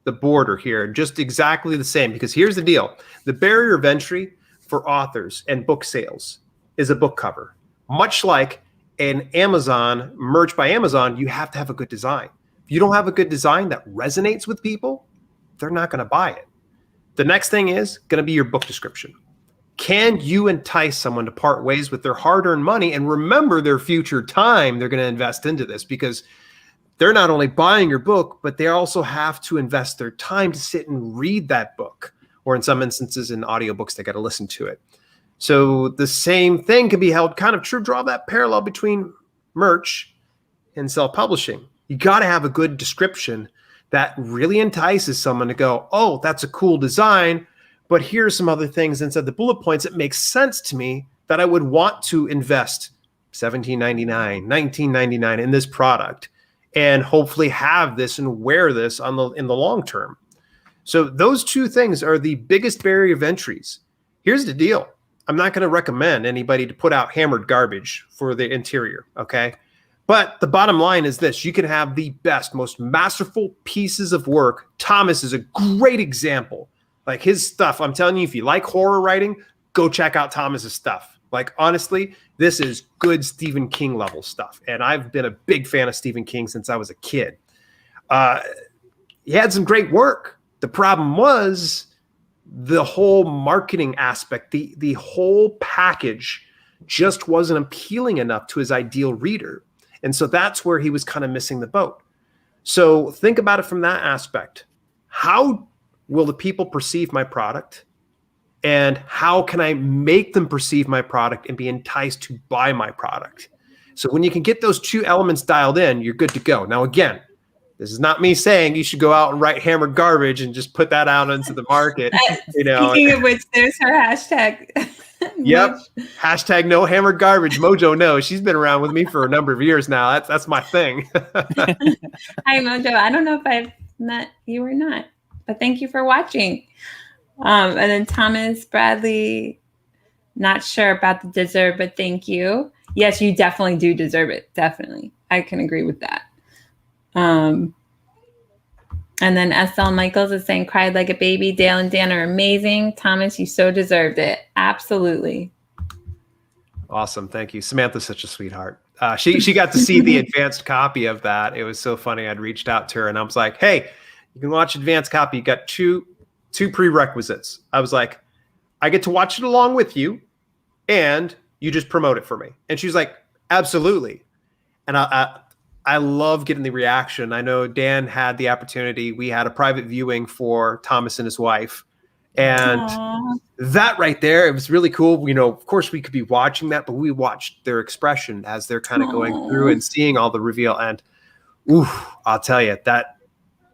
the border here, just exactly the same. Because here's the deal. The barrier of entry for authors and book sales is a book cover. Much like an Amazon merch by Amazon, you have to have a good design. If you don't have a good design that resonates with people, they're not going to buy it. The next thing is going to be your book description. Can you entice someone to part ways with their hard-earned money and remember their future time they're going to invest into this? Because they're not only buying your book, but they also have to invest their time to sit and read that book. Or in some instances in audiobooks, they got to listen to it. So the same thing can be held kind of true. Draw that parallel between merch and self-publishing. You got to have a good description that really entices someone to go, oh, that's a cool design, but here's some other things inside the bullet points that make sense to me that I would want to invest $17.99, $19.99 in this product, and hopefully have this and wear this in the long term. So those two things are the biggest barrier of entries. Here's the deal. I'm not going to recommend anybody to put out hammered garbage for the interior, okay? But the bottom line is this. You can have the best, most masterful pieces of work. Thomas is a great example. Like his stuff, I'm telling you, if you like horror writing, go check out Thomas's stuff. Like, honestly, this is good Stephen King level stuff. And I've been a big fan of Stephen King since I was a kid. He had some great work. The problem was the whole marketing aspect, the whole package just wasn't appealing enough to his ideal reader. And so that's where he was kind of missing the boat. So think about it from that aspect. How will the people perceive my product? And how can I make them perceive my product and be enticed to buy my product? So when you can get those two elements dialed in, you're good to go. Now, again, this is not me saying you should go out and write hammered garbage and just put that out into the market. Speaking of which, there's her hashtag. Yep. Hashtag no hammered garbage. Mojo knows. She's been around with me for a number of years now. That's my thing. Hi, Mojo. I don't know if I've met you or not, but thank you for watching. And then Thomas Bradley, not sure about the deserve, but thank you. Yes, you definitely do deserve it. Definitely. I can agree with that. And then SL Michaels is saying, cried like a baby. Dale and Dan are amazing. Thomas, you so deserved it. Absolutely. Awesome. Thank you. Samantha's such a sweetheart. She got to see the advanced copy of that. It was so funny. I'd reached out to her and I was like, hey, you can watch advanced copy. You got two prerequisites. I was like, I get to watch it along with you and you just promote it for me. And she was like, absolutely. And I love getting the reaction. I know Dan had the opportunity. We had a private viewing for Thomas and his wife. And that right there, it was really cool. You know, of course we could be watching that, but we watched their expression as they're kind of going through and seeing all the reveal. And I'll tell you that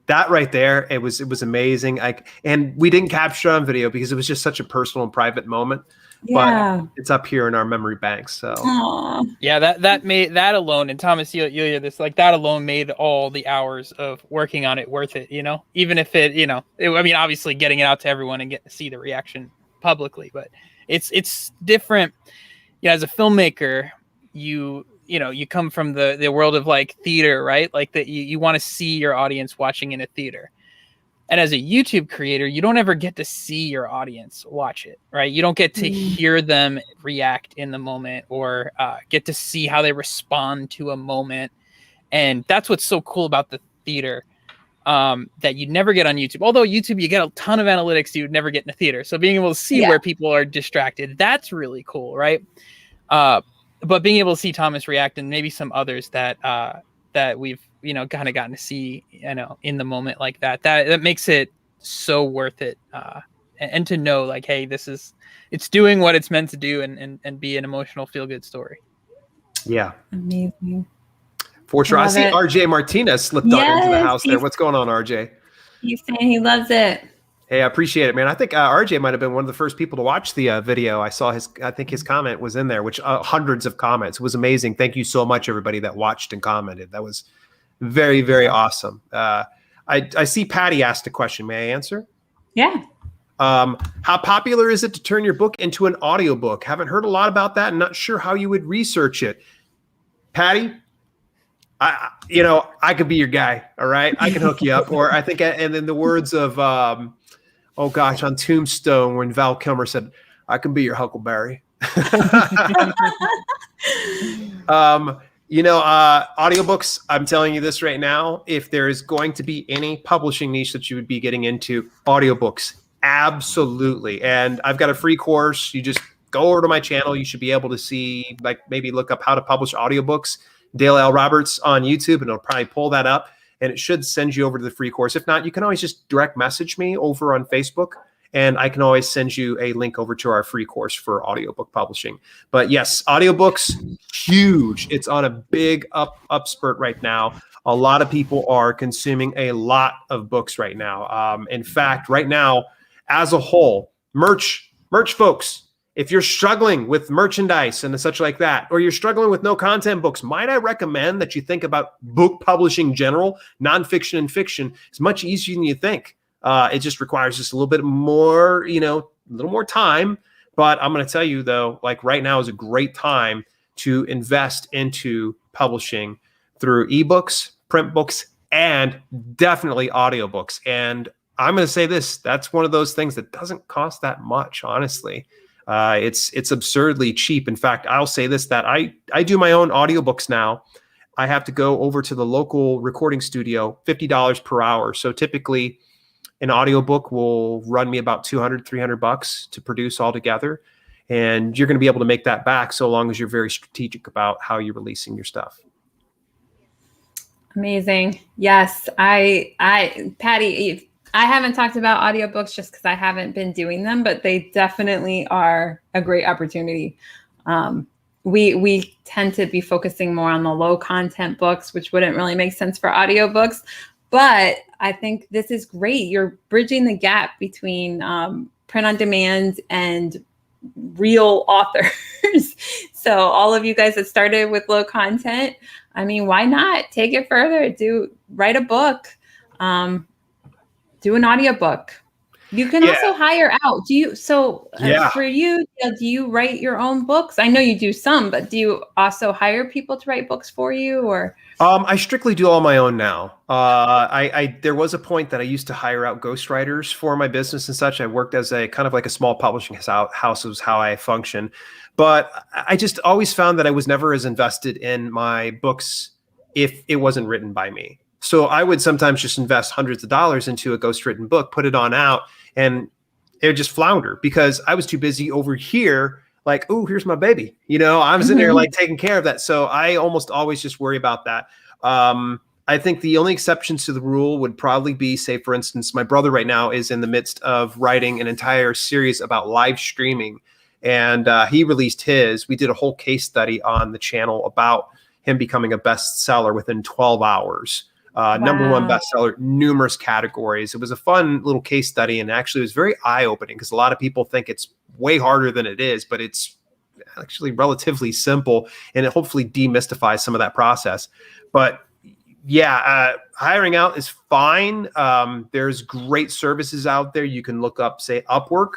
right there, it was amazing. And we didn't capture it on video because it was just such a personal and private moment. Yeah. but it's up here in our memory banks. So Aww. Yeah, that made that alone, and Thomas, you'll hear this, like that alone made all the hours of working on it worth it, even if it, I mean, obviously getting it out to everyone and getting to see the reaction publicly, but it's different. As a filmmaker, you come from the world of like theater, right? Like that you want to see your audience watching in a theater. And as a YouTube creator, you don't ever get to see your audience watch it, right? You don't get to hear them react in the moment or get to see how they respond to a moment. And that's what's so cool about the theater that you never get on YouTube. Although YouTube, you get a ton of analytics you would never get in a theater. So being able to see where people are distracted, that's really cool, right? But being able to see Thomas react and maybe some others that we've kind of gotten to see in the moment like that makes it so worth it, and to know like, hey, it's doing what it's meant to do and be an emotional feel good story. Yeah, amazing, for sure. I see RJ Martinez slipped on into the house there. What's going on, RJ? He's saying he loves it. Hey, I appreciate it, man. I think RJ might have been one of the first people to watch the video. I saw I think his comment was in there, which hundreds of comments. It was amazing. Thank you so much, everybody that watched and commented. That was very, very awesome. I see Patty asked a question. May I answer? Yeah. How popular is it to turn your book into an audiobook? Haven't heard a lot about that and not sure how you would research it. Patty, I could be your guy. All right. I can hook you up. Or I think, and in the words of, oh gosh, on Tombstone, when Val Kilmer said, I can be your Huckleberry. Audiobooks, I'm telling you this right now, if there is going to be any publishing niche that you would be getting into, audiobooks, absolutely. And I've got a free course. You just go over to my channel. You should be able to see, like, maybe look up how to publish audiobooks, Dale L. Roberts on YouTube, and it'll probably pull that up. And it should send you over to the free course. If not, you can always just direct message me over on Facebook, and I can always send you a link over to our free course for audiobook publishing. But yes, audiobooks, huge. It's on a big upspurt right now. A lot of people are consuming a lot of books right now. In fact, right now, as a whole, merch folks, if you're struggling with merchandise and such like that, or you're struggling with no content books, might I recommend that you think about book publishing in general, nonfiction and fiction. It's much easier than you think. It just requires just a little bit more, a little more time. But I'm going to tell you, though, like right now is a great time to invest into publishing through ebooks, print books, and definitely audiobooks. And I'm going to say this, that's one of those things that doesn't cost that much, honestly. It's absurdly cheap. In fact, I'll say this, that I do my own audiobooks now. I have to go over to the local recording studio, $50 per hour. So typically an audiobook will run me about $200, $300 to produce altogether. And you're going to be able to make that back so long as you're very strategic about how you're releasing your stuff. Amazing. Yes. Patty, I haven't talked about audiobooks just because I haven't been doing them, but they definitely are a great opportunity. We tend to be focusing more on the low content books, which wouldn't really make sense for audiobooks. But I think this is great. You're bridging the gap between print on demand and real authors. So all of you guys that started with low content, I mean, why not take it further? Write a book. Do an audiobook. You can also hire out. For you, do you write your own books? I know you do some, but do you also hire people to write books for you, or? I strictly do all my own now. There was a point that I used to hire out ghostwriters for my business and such. I worked as a kind of like a small publishing house was how I function. But I just always found that I was never as invested in my books if it wasn't written by me. So I would sometimes just invest hundreds of dollars into a ghostwritten book, put it on out, and it would just flounder because I was too busy over here. Like, oh, here's my baby. I'm sitting there like taking care of that. So I almost always just worry about that. I think the only exceptions to the rule would probably be, say, for instance, my brother right now is in the midst of writing an entire series about live streaming. And he released his. We did a whole case study on the channel about him becoming a bestseller within 12 hours. Number one bestseller, numerous categories. It was a fun little case study, and actually it was very eye-opening because a lot of people think it's way harder than it is, but it's actually relatively simple, and it hopefully demystifies some of that process. But yeah, hiring out is fine. There's great services out there. You can look up, say, Upwork.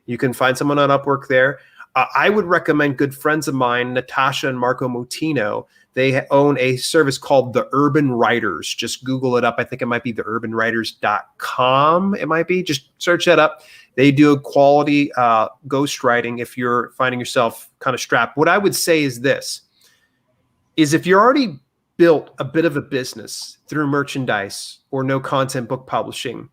You can find someone on Upwork there. I would recommend good friends of mine, Natasha and Marco Mutino. They own a service called The Urban Writers. Just Google it up. I think it might be theurbanwriters.com. It might be. Just search that up. They do quality ghostwriting if you're finding yourself kind of strapped. What I would say is this, is if you're already built a bit of a business through merchandise or no content book publishing,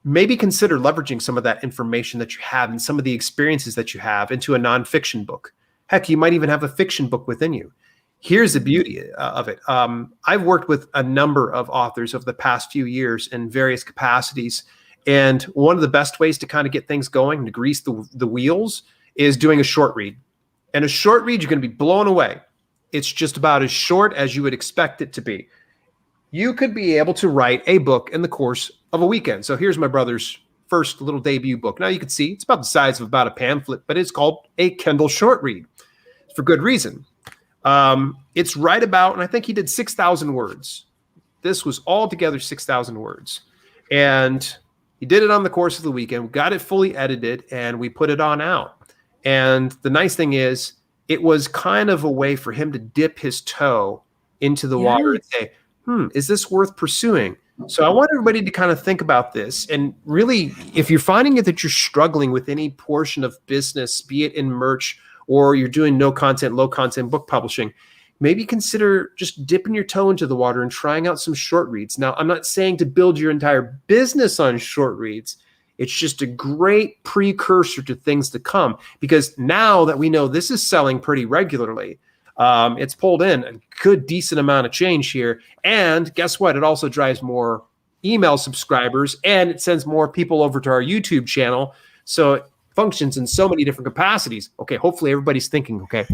maybe consider leveraging some of that information that you have and some of the experiences that you have into a nonfiction book. Heck, you might even have a fiction book within you. Here's the beauty of it. I've worked with a number of authors over the past few years in various capacities. And one of the best ways to kind of get things going, to grease the wheels, is doing a short read. And a short read, you're going to be blown away. It's just about as short as you would expect it to be. You could be able to write a book in the course of a weekend. So here's my brother's first little debut book. Now you can see it's about the size of about a pamphlet, but it's called a Kindle short read for good reason. It's right about, and I think he did 6,000 words. This was all together 6,000 words. And he did it on the course of the weekend. We got it fully edited and we put it on out. And the nice thing is, it was kind of a way for him to dip his toe into the water and say, is this worth pursuing? So I want everybody to kind of think about this. And really, if you're finding it that you're struggling with any portion of business, be it in merch or you're doing no content, low content book publishing, maybe consider just dipping your toe into the water and trying out some short reads. Now, I'm not saying to build your entire business on short reads. It's just a great precursor to things to come, because now that we know this is selling pretty regularly, it's pulled in a good, decent amount of change here. And guess what? It also drives more email subscribers and it sends more people over to our YouTube channel. So it functions in so many different capacities. Okay, hopefully everybody's thinking, okay,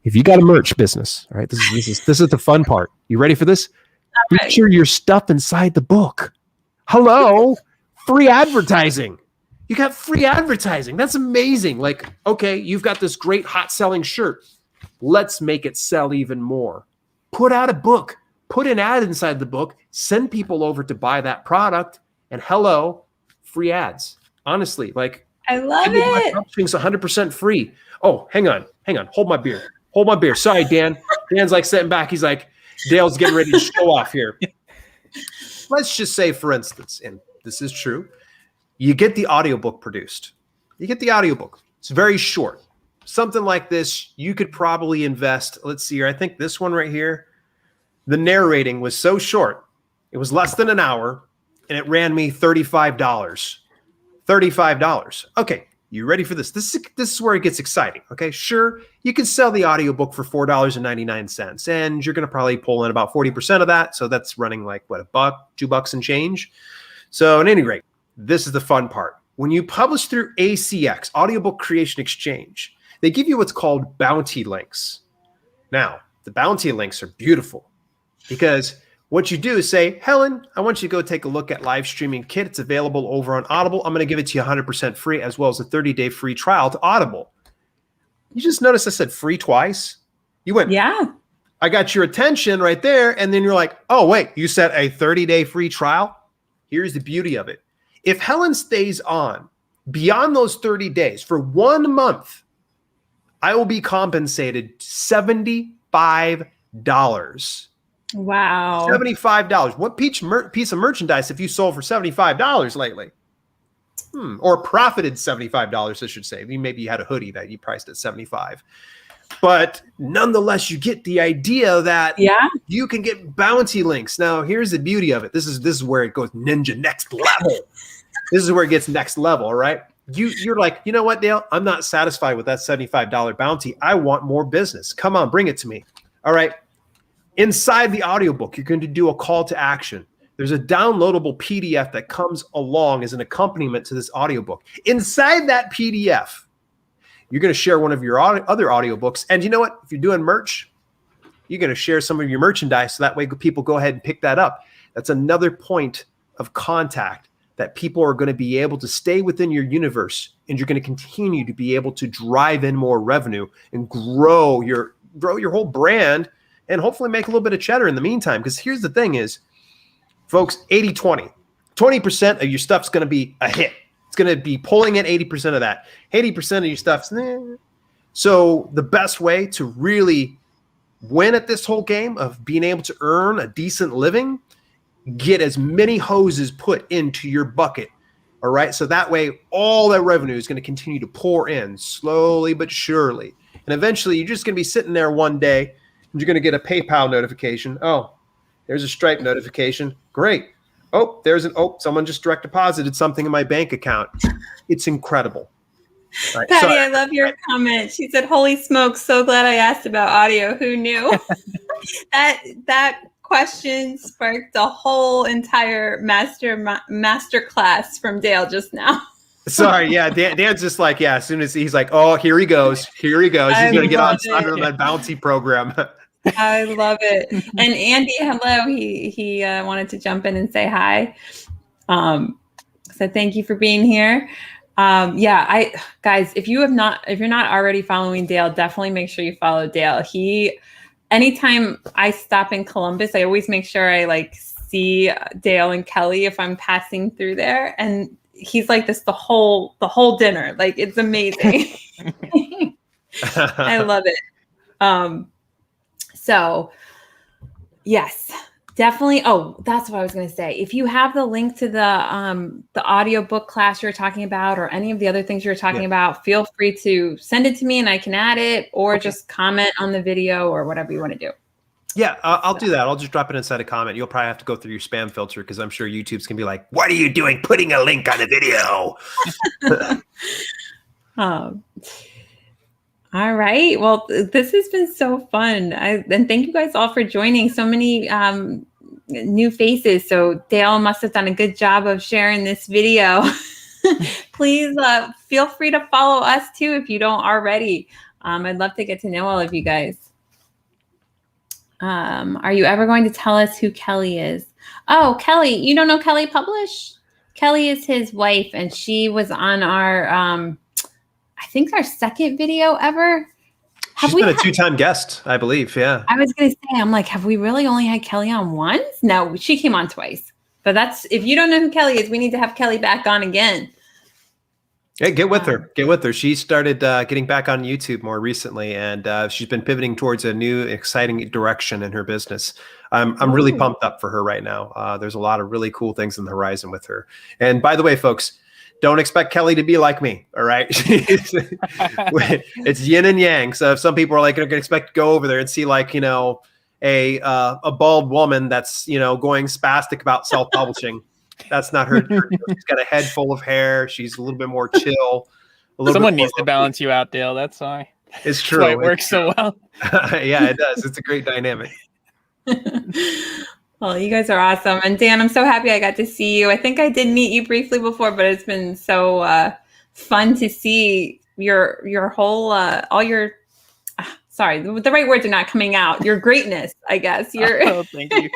if you got a merch business, all right, this is the fun part. You ready for this? Feature your stuff inside the book. Hello. Free advertising. You got free advertising. That's amazing. Like, okay, you've got this great hot selling shirt. Let's make it sell even more. Put out a book. Put an ad inside the book. Send people over to buy that product. And hello, free ads. Honestly, like, I love it. Publishing's 100% free. Oh, hang on. Hold my beer. Sorry, Dan. Dan's like sitting back. He's like, Dale's getting ready to show off here. Let's just say, for instance, and this is true, you get the audiobook produced. You get the audiobook. It's very short. Something like this, you could probably invest, let's see here, I think this one right here, the narrating was so short. It was less than an hour, and it ran me $35. $35. Okay, you ready for this? This is where it gets exciting, okay? Sure, you can sell the audiobook for $4.99, and you're going to probably pull in about 40% of that, so that's running like, what, $1, $2 and change? So at any rate, this is the fun part. When you publish through ACX, Audiobook Creation Exchange, they give you what's called bounty links. Now, the bounty links are beautiful because what you do is say, Helen, I want you to go take a look at Live Streaming Kit. It's available over on Audible. I'm going to give it to you 100% free, as well as a 30-day free trial to Audible. You just noticed I said free twice? You went, yeah. I got your attention right there. And then you're like, oh, wait, you said a 30-day free trial? Here's the beauty of it. If Helen stays on beyond those 30 days for 1 month, I will be compensated $75. Wow. $75. What piece of merchandise have you sold for $75 lately? Or profited $75, I should say. Maybe you had a hoodie that you priced at $75. But nonetheless, you get the idea that you can get bounty links. Now, here's the beauty of it. This is where it goes ninja next level. This is where it gets next level, all right? You're like, you know what, Dale? I'm not satisfied with that $75 bounty. I want more business. Come on, bring it to me. All right. Inside the audiobook, you're going to do a call to action. There's a downloadable PDF that comes along as an accompaniment to this audiobook. Inside that PDF, you're going to share one of your other audiobooks. And you know what? If you're doing merch, you're going to share some of your merchandise so that way people go ahead and pick that up. That's another point of contact that people are going to be able to stay within your universe, and you're going to continue to be able to drive in more revenue and grow your whole brand and hopefully make a little bit of cheddar in the meantime. Because here's the thing is, folks, 80-20. 20% of your stuff's going to be a hit. It's going to be pulling in 80% of that. 80% of your stuff's So the best way to really win at this whole game of being able to earn a decent living, get as many hoses put into your bucket. All right. So that way, all that revenue is going to continue to pour in slowly but surely. And eventually, you're just going to be sitting there one day and you're going to get a PayPal notification. Oh, there's a Stripe notification. Great. Oh, someone just direct deposited something in my bank account. It's incredible. Right. Patty, I love your comment. She said, "Holy smokes, so glad I asked about audio. Who knew?" that question sparked a whole entire master class from Dale just now. Sorry, yeah, Dan's just like, yeah, as soon as he's like, oh, here he goes. He's going to get on that bounty program. I love it. And Andy, hello. He wanted to jump in and say hi. So thank you for being here. Guys, if you're not already following Dale, definitely make sure you follow Dale. Anytime I stop in Columbus, I always make sure I see Dale and Kelly if I'm passing through there. And he's like this the whole dinner. It's amazing. I love it. So yes, definitely. Oh, that's what I was going to say. If you have the link to the audiobook class you're talking about, or any of the other things you're talking about, feel free to send it to me and I can add it, or just comment on the video or whatever you want to do. Yeah, I'll do that. I'll just drop it inside a comment. You'll probably have to go through your spam filter because I'm sure YouTube's going to be like, what are you doing putting a link on a video? All right. Well, this has been so fun. And thank you guys all for joining. So many new faces. So Dale must have done a good job of sharing this video. Please feel free to follow us too if you don't already. I'd love to get to know all of you guys. Are you ever going to tell us who Kelly is? Oh, Kelly, you don't know Kelly Publish? Kelly is his wife, and she was on our, I think our second video ever. She's been a two-time guest, I believe. Yeah. I was going to say, I'm like, have we really only had Kelly on once? No, she came on twice. But if you don't know who Kelly is, we need to have Kelly back on again. Yeah, get with her. Get with her. She started getting back on YouTube more recently, and she's been pivoting towards a new, exciting direction in her business. I'm really pumped up for her right now. There's a lot of really cool things on the horizon with her. And by the way, folks, don't expect Kelly to be like me. All right, it's yin and yang. So if some people are going to expect to go over there and see a bald woman that's going spastic about self-publishing. That's not her. She's got a head full of hair. She's a little bit more chill. Someone needs to balance you out, Dale. That's why. It's true. That's why it works so well. Yeah, it does. It's a great dynamic. Well, you guys are awesome. And Dan, I'm so happy I got to see you. I think I did meet you briefly before, but it's been so fun to see your whole, all your, sorry, the right words are not coming out. Your greatness, I guess. Oh, thank you.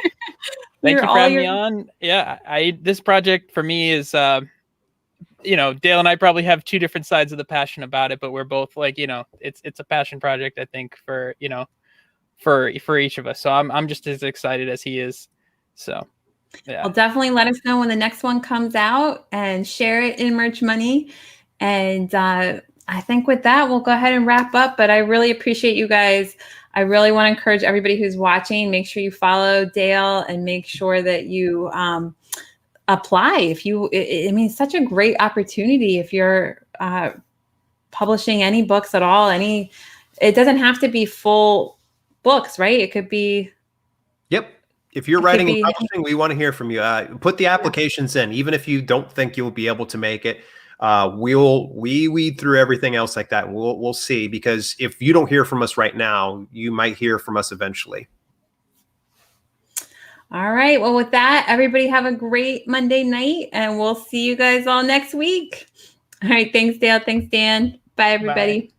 Thank you for having me on. Yeah, this project for me is, Dale and I probably have two different sides of the passion about it, but we're both it's a passion project, I think, for each of us. So I'm just as excited as he is. So, yeah. Well, definitely let us know when the next one comes out and share it in Merch Money. And I think with that, we'll go ahead and wrap up. But I really appreciate you guys. I really want to encourage everybody who's watching, make sure you follow Dale and make sure that you apply. It's such a great opportunity if you're publishing any books at all. It doesn't have to be full books, right? It could be. Yep. If you're writing and publishing, we want to hear from you. Put the applications in, even if you don't think you'll be able to make it. We weed through everything else like that. We'll see, because if you don't hear from us right now, you might hear from us eventually. All right. Well, with that, everybody have a great Monday night, and we'll see you guys all next week. All right. Thanks, Dale. Thanks, Dan. Bye, everybody. Bye.